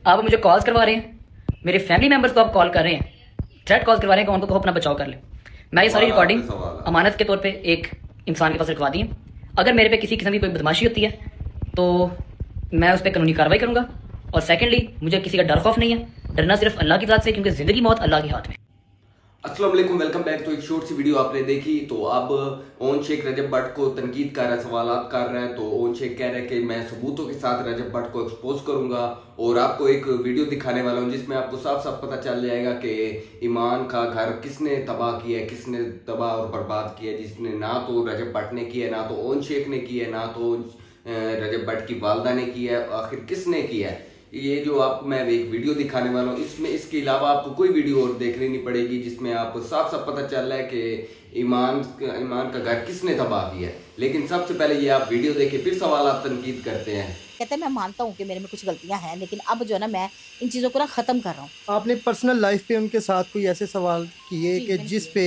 आप मुझे कॉल्स करवा रहे हैं, मेरे फैमिली मेम्बर्स को आप कॉल कर रहे हैं, थ्रेट कॉल्स करवा रहे हैं कि उनको अपना बचाव कर ले। मैं ये सारी रिकॉर्डिंग अमानत के तौर पे एक इंसान के पास रखवा दी है। अगर मेरे पे किसी किस्म की कोई बदमाशी होती है तो मैं उस पर कानूनी कार्रवाई करूंगा। और सेकेंडली, मुझे किसी का डर खौफ नहीं है, डरना सिर्फ अल्लाह की ज़ात से, क्योंकि ज़िंदगी मौत अल्लाह के हाथ में। अस्सलाम वालेकुम, वेलकम बैक। तो एक शॉर्ट सी वीडियो आपने देखी। तो अब ओन शेख रजब भट्ट को तनकीद कर रहा है, सवालात कर रहा है। तो ओन शेख कह रहा है कि मैं सबूतों के साथ रजब भट्ट को एक्सपोज करूंगा और आपको एक वीडियो दिखाने वाला हूं जिसमें आपको साफ साफ पता चल जाएगा कि ईमान का घर किसने तबाह किया है, किसने तबाह और बर्बाद किया है। जिसने ना तो रजब भट्ट ने किया है, ना तो ओन शेख ने किया है, ना तो रजब भट्ट की वालदा ने किया है। आखिर किसने किया है? ये जो आपको मैं एक वीडियो दिखाने वाला हूँ, इसमें इसके अलावा आपको कोई वीडियो और देखनी नहीं पड़ेगी जिसमें आपको साफ साफ पता चल रहा है कि ईमान का घर किसने तबाह किया है। लेकिन सबसे पहले ये आप वीडियो देखें, फिर सवाल आप तनकीद करते हैं। कहते हैं मैं मानता हूँ कि मेरे में कुछ गलतियां हैं, लेकिन अब जो है ना मैं इन चीज़ों को ना ख़त्म कर रहा हूँ। आपने पर्सनल लाइफ पे उनके साथ कोई ऐसे सवाल किए कि जिस पे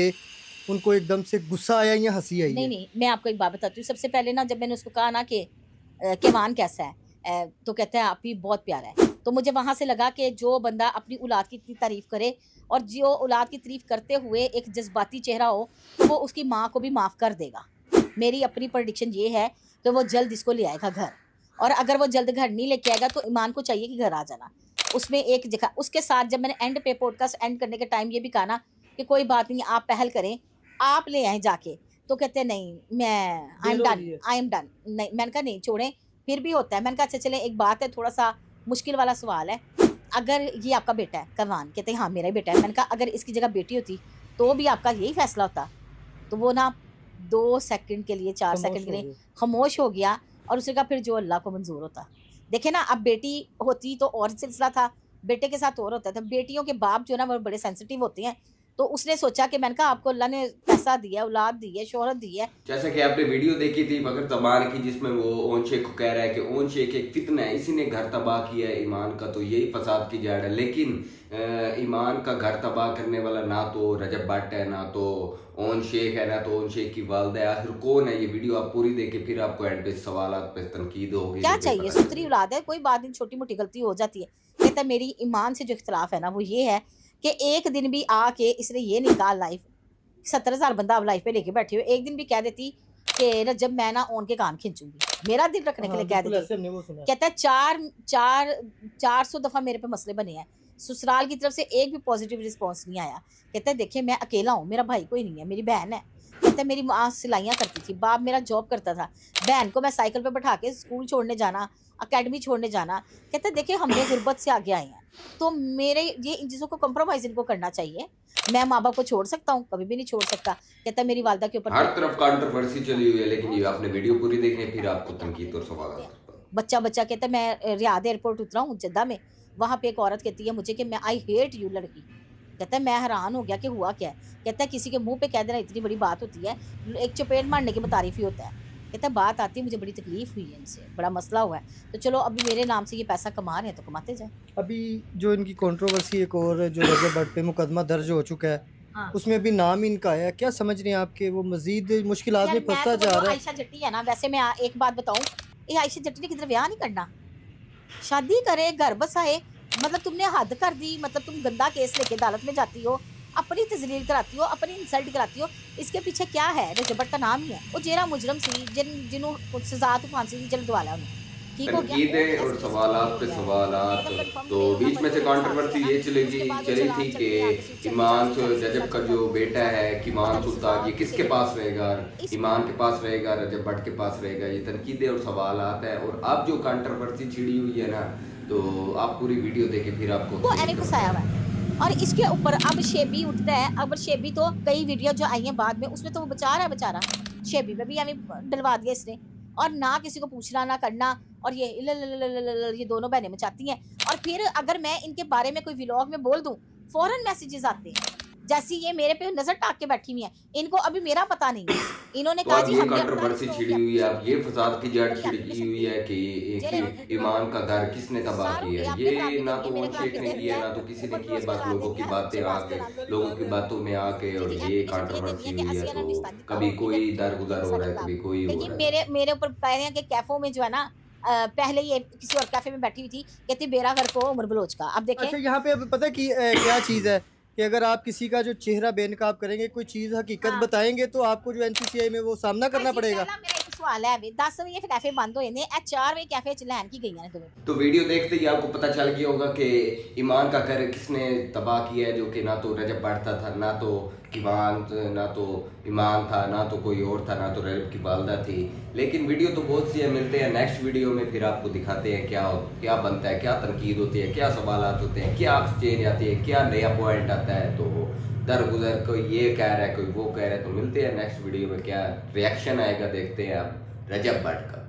उनको एकदम से गुस्सा आया या हंसी आई? नहीं, मैं आपको एक बात बताती हूँ। सबसे पहले ना जब मैंने उसको कहा ना कि ईमान कैसा है, तो कहते हैं आप ही बहुत प्यारा है। तो मुझे वहाँ से लगा कि जो बंदा अपनी औलाद की इतनी तारीफ़ करे और जो औलाद की तारीफ़ करते हुए एक जज्बाती चेहरा हो, तो वो उसकी माँ को भी माफ़ कर देगा। मेरी अपनी प्रेडिक्शन ये है कि वो जल्द इसको ले आएगा घर, और अगर वो जल्द घर नहीं लेके आएगा तो ईमान को चाहिए कि घर आ जाना। उसमें एक जगह उसके साथ जब मैंने एंड पे पॉडकास्ट एंड करने के टाइम ये भी कहा ना कि कोई बात नहीं, आप पहल करें, आप ले आएँ जाके। तो कहते हैं नहीं, मैं आई एम डन। नहीं, मैंने कहा नहीं छोड़ें, फिर भी होता है। मैंने कहा अच्छा चलें, एक बात है, थोड़ा सा मुश्किल वाला सवाल है। अगर ये आपका बेटा है कवान, कहते हैं हाँ मेरा ही बेटा है। मैंने कहा अगर इसकी जगह बेटी होती तो भी आपका यही फैसला होता? तो वो ना 2 सेकंड के लिए 4 सेकंड के लिए खामोश हो गया और उसने कहा फिर जो अल्लाह को मंजूर होता। देखे ना, अब बेटी होती तो और सिलसिला था, बेटे के साथ और होता था। बेटियों के बाप जो ना वो बड़े सेंसिटिव होते हैं। तो उसने सोचा कि मैंने कहा आपको अल्लाह ने पैसा दिया, औलाद दी है, शोहरत दी है। जैसा कि आपने वीडियो देखी थी बकर तबाह की, जिसमें वो ओन शेख को कह रहा है कि ओन शेख एक फितना है, इसी ने घर तबाह किया है ईमान का, तो यही फसाद की जड़ है। लेकिन ईमान का घर तबाह करने वाला ना तो रजब भट्ट है, ना तो ओन शेख है, ना तो ओन शेख की वालदा है। आखिर कौन है? ये वीडियो आप पूरी देखें, फिर आपको एंड पे सवालात पे तनकीद होगी। क्या चाहिए, सुथरी औलाद है, कोई बात नहीं, छोटी मोटी गलती हो जाती है। कहता है मेरी ईमान से जो इख्तलाफ है ना वो ये है कि एक दिन भी आके इसने ये नहीं कहा, लाइफ 70,000 बंदा अब लाइफ पे लेके बैठे हुए, एक दिन भी कह देती कि जब मैं ना ओन के कान खींचूंगी, मेरा दिल रखने के लिए कह देती। कहता है 400 दफा मेरे पे मसले बने हैं, ससुराल की तरफ से एक भी पॉजिटिव रिस्पॉन्स नहीं आया। कहता है देखिए मैं अकेला हूँ, मेरा भाई कोई नहीं है, मेरी बहन है। कहता है मेरी माँ सिलाइयाँ करती थी, बाप मेरा जॉब करता था, बहन को मैं साइकिल पे बैठा के स्कूल छोड़ने जाना, अकेडमी छोड़ने जाना। कहते हैं देखिए हमने गुर्बत से आगे आए हैं, तो मेरे ये इन चीज़ों को कॉम्प्रोमाइज़ इनको करना चाहिए। मैं माँ बाप को छोड़ सकता हूँ? कभी भी नहीं छोड़ सकता। कहता है मेरी वालदा के ऊपर हर तरफ कंट्रोवर्सी चली हुई है, लेकिन ये आपने वीडियो पूरी देखनी है, फिर आपको तनकीद और सवाल। बच्चा कहता है मैं रियाद एयरपोर्ट उतरा हूँ जद्दा में, वहाँ पे एक औरत कहती है मुझे कि मैं आई हेट यू लड़की। कहता है मैं हैरान हो गया कि हुआ क्या है। कहता है किसी के मुंह पे कह देना इतनी बड़ी बात होती है, एक चपेट मारने की तारीफ ही होता है। कहता है बात आती है, मुझे बड़ी तकलीफ हुई है, इनसे बड़ा मसला हुआ है, तो चलो अभी मेरे नाम से ये पैसा कमा रहे हैं तो कमाते जाए। अभी जो इनकी कंट्रोवर्सी एक और जो रजब भट्ट पे मुकदमा दर्ज हो चुका है, हाँ। उसमें अभी नाम इनका आया, क्या समझ रहे हैं आपके वो मजीद मुश्किलात में फंसता जा रहा है? आयशा जट्टी है ना, वैसे मैं एक बात बताऊं, ये आयशा जट्टी ने किधर ब्याह नहीं करना, शादी करे, घर बसाए। मतलब तुमने हद कर दी, मतलब तुम गंदा केस लेके अदालत में जाती हो, अपनी तजलील कराती हो, अपनी इंसल्ट कराती हो। इसके पीछे क्या है? रजब भट्ट का नाम ही है, वो जेरा मुजरम सी जिन्हों सजा तो फांसी की जल्द वाला उन्हें ठीक हो तनकीदें और सवालात पे सवालात। तो बीच में से कंट्रोवर्सी ये चली थी कि ईमान रजब का जो बेटा है ईमान सुल्तान, ये किसके पास रहेगा? ईमान के पास रहेगा, रजब भट्ट के पास रहेगा? ये तनकीदें और सवालात है। और अब जो कंट्रोवर्सी छिड़ी हुई है ना, तो आप पूरी वीडियो देखें, फिर आपको वो एने फसाया हुआ है। और इसके ऊपर अब शेबी उठता है। अब शेबी तो कई वीडियो जो आई हैं बाद में, उसमें तो वो बचा रहा है बेचारा, शेबी में भी हमें डलवा दिया इसने, और ना किसी को पूछना ना करना, और ये दोनों बहनें मचाती हैं। और फिर अगर मैं इनके बारे में कोई व्लॉग में बोल दूं, फौरन मैसेजेस आते हैं, जैसी ये मेरे पे नजर टाक के बैठी हुई है। इनको अभी मेरा पता नहीं है, इन्होंने कहा जी हमने कंट्रोवर्सी छिड़ी हुई है। अब ये फसाद की जड़ छिड़ी हुई है कि ईमान का घर किसने तबाह किया है। ये ना तो ओन शेख ने किया, ना तो किसी ने किया, बस लोगों की बातें आके, लोगों की बातों में आके, और ये कंट्रोवर्सी हुई है। तो कभी कोई दर गुजर हो रहा है, कभी कोई हो रहा है। मेरे ऊपर कह रहे हैं कि कैफों में जो है ना पहले ये किसी और कैफे में बैठी हुई थी, कहती बेरा घर को उमर बलोच का। अब देखें अच्छा, यहाँ पे अब पता है कि क्या चीज़ है कि अगर आप किसी का जो चेहरा बेनकाब करेंगे, कोई चीज़ हकीकत हाँ। बताएंगे, तो आपको जो एनसीसीआई में वो सामना करना अच्छा, पड़ेगा। पहला मेरा एक सवाल है, 10 बजे कैफे बंद होए ने, 4 बजे कैफे च लैन की गई ने तुम्हें? तो वीडियो देखते ही आपको पता चल गया होगा कि ईमान का घर किसने तबाह किया है, जो कि ना तो रजब बढ़ता था, ना तो किवान, ना तो ईमान था, ना तो कोई और था, ना तो रजब की वालदा थी। लेकिन वीडियो तो बहुत सी है, मिलते हैं नेक्स्ट वीडियो में, फिर आपको दिखाते हैं क्या क्या बनता है, क्या तनकीद होती है, क्या सवालात होते हैं, क्या चेंज आती है, क्या नया पॉइंट आता है। तो दर गुजर कोई ये कह रहा है, कोई वो कह रहा है। तो मिलते हैं नेक्स्ट वीडियो में, क्या रिएक्शन आएगा देखते हैं आप रजब भट्ट का।